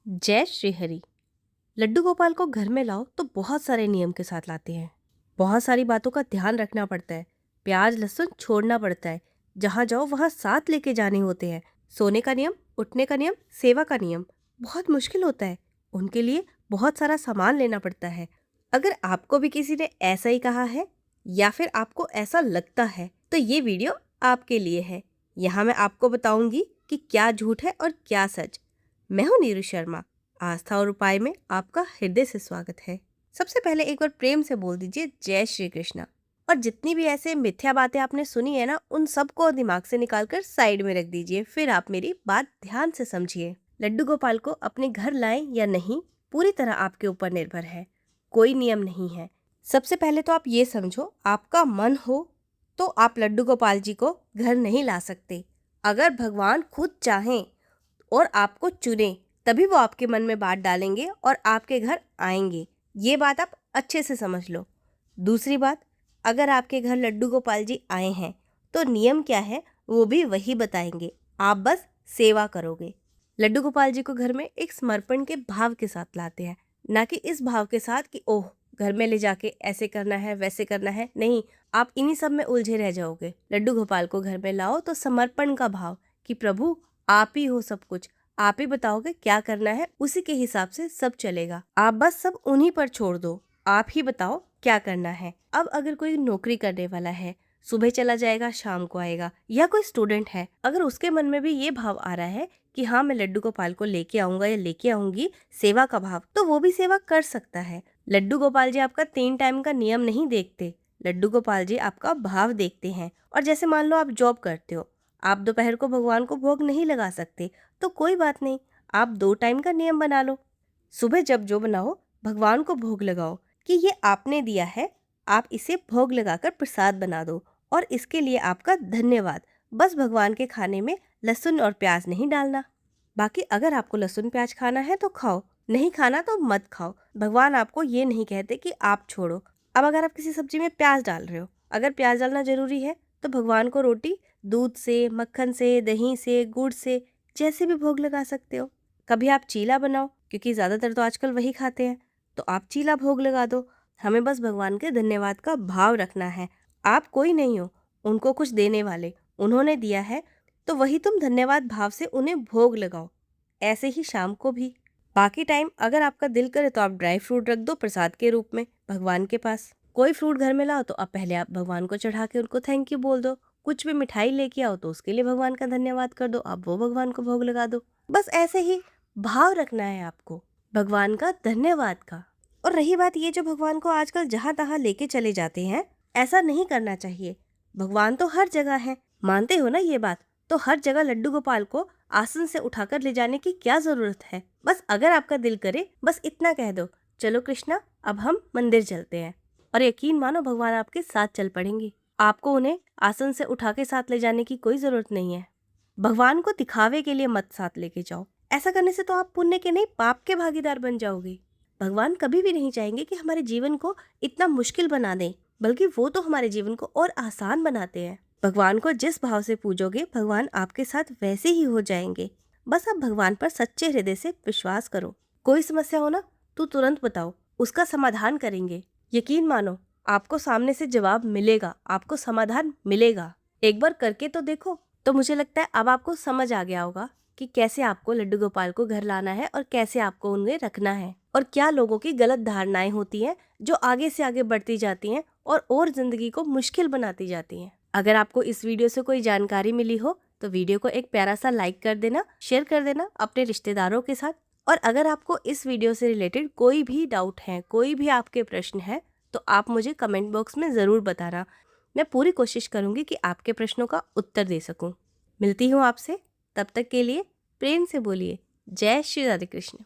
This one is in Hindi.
जय श्री हरि। लड्डू गोपाल को घर में लाओ तो बहुत सारे नियम के साथ लाते हैं। बहुत सारी बातों का ध्यान रखना पड़ता है। प्याज लहसुन छोड़ना पड़ता है। जहाँ जाओ वहाँ साथ लेके जाने होते हैं। सोने का नियम, उठने का नियम, सेवा का नियम। बहुत मुश्किल होता है। उनके लिए बहुत सारा सामान लेना पड़ता है। अगर आपको भी किसी ने ऐसा ही कहा है या फिर आपको ऐसा लगता है तो ये वीडियो आपके लिए है। यहाँ मैं आपको बताऊंगी कि क्या झूठ है और क्या सच। मैं हूँ नीरू शर्मा। आस्था और उपाय में आपका हृदय से स्वागत है। सबसे पहले एक बार प्रेम से बोल दीजिए जय श्री कृष्णा। और जितनी भी ऐसे मिथ्या बातें आपने सुनी है ना, उन सबको दिमाग से निकालकर साइड में रख दीजिए। फिर आप मेरी बात ध्यान से समझिए। लड्डू गोपाल को अपने घर लाएं या नहीं, पूरी तरह आपके ऊपर निर्भर है। कोई नियम नहीं है। सबसे पहले तो आप ये समझो, आपका मन हो तो आप लड्डू गोपाल जी को घर नहीं ला सकते। अगर भगवान खुद चाहें और आपको चुने तभी वो आपके मन में बात डालेंगे और आपके घर आएंगे। ये बात आप अच्छे से समझ लो। दूसरी बात, अगर आपके घर लड्डू गोपाल जी आए हैं तो नियम क्या है वो भी वही बताएंगे। आप बस सेवा करोगे। लड्डू गोपाल जी को घर में एक समर्पण के भाव के साथ लाते हैं, ना कि इस भाव के साथ कि ओह घर में ले जाके ऐसे करना है वैसे करना है। नहीं, आप इन्हीं सब में उलझे रह जाओगे। लड्डू गोपाल को घर में लाओ तो समर्पण का भाव कि प्रभु आप ही हो सब कुछ, आप ही बताओगे क्या करना है, उसी के हिसाब से सब चलेगा। आप बस सब उन्हीं पर छोड़ दो, आप ही बताओ क्या करना है। अब अगर कोई नौकरी करने वाला है, सुबह चला जाएगा शाम को आएगा, या कोई स्टूडेंट है, अगर उसके मन में भी ये भाव आ रहा है कि हाँ मैं लड्डू गोपाल को लेके आऊंगा या लेके आऊंगी, सेवा का भाव, तो वो भी सेवा कर सकता है। लड्डू गोपाल जी आपका 3 टाइम का नियम नहीं देखते। लड्डू गोपाल जी आपका भाव देखते हैं। और जैसे मान लो आप जॉब करते हो, आप दोपहर को भगवान को भोग नहीं लगा सकते, तो कोई बात नहीं, आप 2 टाइम का नियम बना लो। सुबह जब जो बनाओ भगवान को भोग लगाओ कि ये आपने दिया है, आप इसे भोग लगाकर प्रसाद बना दो और इसके लिए आपका धन्यवाद। बस भगवान के खाने में लहसुन और प्याज नहीं डालना। बाकी अगर आपको लहसुन प्याज खाना है तो खाओ, नहीं खाना तो मत खाओ। भगवान आपको ये नहीं कहते कि आप छोड़ो। अब अगर आप किसी सब्जी में प्याज डाल रहे हो, अगर प्याज डालना जरूरी है तो भगवान को रोटी दूध से, मक्खन से, दही से, गुड़ से, जैसे भी भोग लगा सकते हो। कभी आप चीला बनाओ, क्योंकि ज़्यादातर तो आजकल वही खाते हैं, तो आप चीला भोग लगा दो। हमें बस भगवान के धन्यवाद का भाव रखना है। आप कोई नहीं हो उनको कुछ देने वाले, उन्होंने दिया है तो वही तुम धन्यवाद भाव से उन्हें भोग लगाओ। ऐसे ही शाम को भी। बाकी टाइम अगर आपका दिल करे तो आप ड्राई फ्रूट रख दो प्रसाद के रूप में भगवान के पास। कोई फ्रूट घर में लाओ तो अब पहले आप भगवान को चढ़ा के उनको थैंक यू बोल दो। कुछ भी मिठाई लेके आओ तो उसके लिए भगवान का धन्यवाद कर दो, आप वो भगवान को भोग लगा दो। बस ऐसे ही भाव रखना है आपको भगवान का धन्यवाद का। और रही बात ये, जो भगवान को आजकल जहाँ तहाँ लेके चले जाते हैं, ऐसा नहीं करना चाहिए। भगवान तो हर जगह है, मानते हो ना ये बात? तो हर जगह लड्डू गोपाल को आसन से उठाकर ले जाने की क्या जरूरत है? बस अगर आपका दिल करे बस इतना कह दो, चलो कृष्णा अब हम मंदिर चलते हैं, और यकीन मानो भगवान आपके साथ चल पड़ेंगे। आपको उन्हें आसन से उठा के साथ ले जाने की कोई जरूरत नहीं है। भगवान को दिखावे के लिए मत साथ लेके जाओ। ऐसा करने से तो आप पुण्य के नहीं पाप के भागीदार बन जाओगे। भगवान कभी भी नहीं चाहेंगे कि हमारे जीवन को इतना मुश्किल बना दें, बल्कि वो तो हमारे जीवन को और आसान बनाते हैं। भगवान को जिस भाव से पूजोगे भगवान आपके साथ वैसे ही हो जाएंगे। बस आप भगवान पर सच्चे हृदय से विश्वास करो। कोई समस्या हो ना तो तुरंत बताओ, उसका समाधान करेंगे। यकीन मानो आपको सामने से जवाब मिलेगा, आपको समाधान मिलेगा। एक बार करके तो देखो। तो मुझे लगता है अब आपको समझ आ गया होगा कि कैसे आपको लड्डू गोपाल को घर लाना है और कैसे आपको उन्हें रखना है, और क्या लोगों की गलत धारणाएं होती हैं जो आगे से आगे बढ़ती जाती हैं और जिंदगी को मुश्किल बनाती जाती हैं। अगर आपको इस वीडियो से कोई जानकारी मिली हो तो वीडियो को एक प्यारा सा लाइक कर देना, शेयर कर देना अपने रिश्तेदारों के साथ। और अगर आपको इस वीडियो से रिलेटेड कोई भी डाउट है, कोई भी आपके प्रश्न है, तो आप मुझे कमेंट बॉक्स में ज़रूर बताना। मैं पूरी कोशिश करूंगी कि आपके प्रश्नों का उत्तर दे सकूं। मिलती हूँ आपसे, तब तक के लिए प्रेम से बोलिए जय श्री राधे कृष्ण।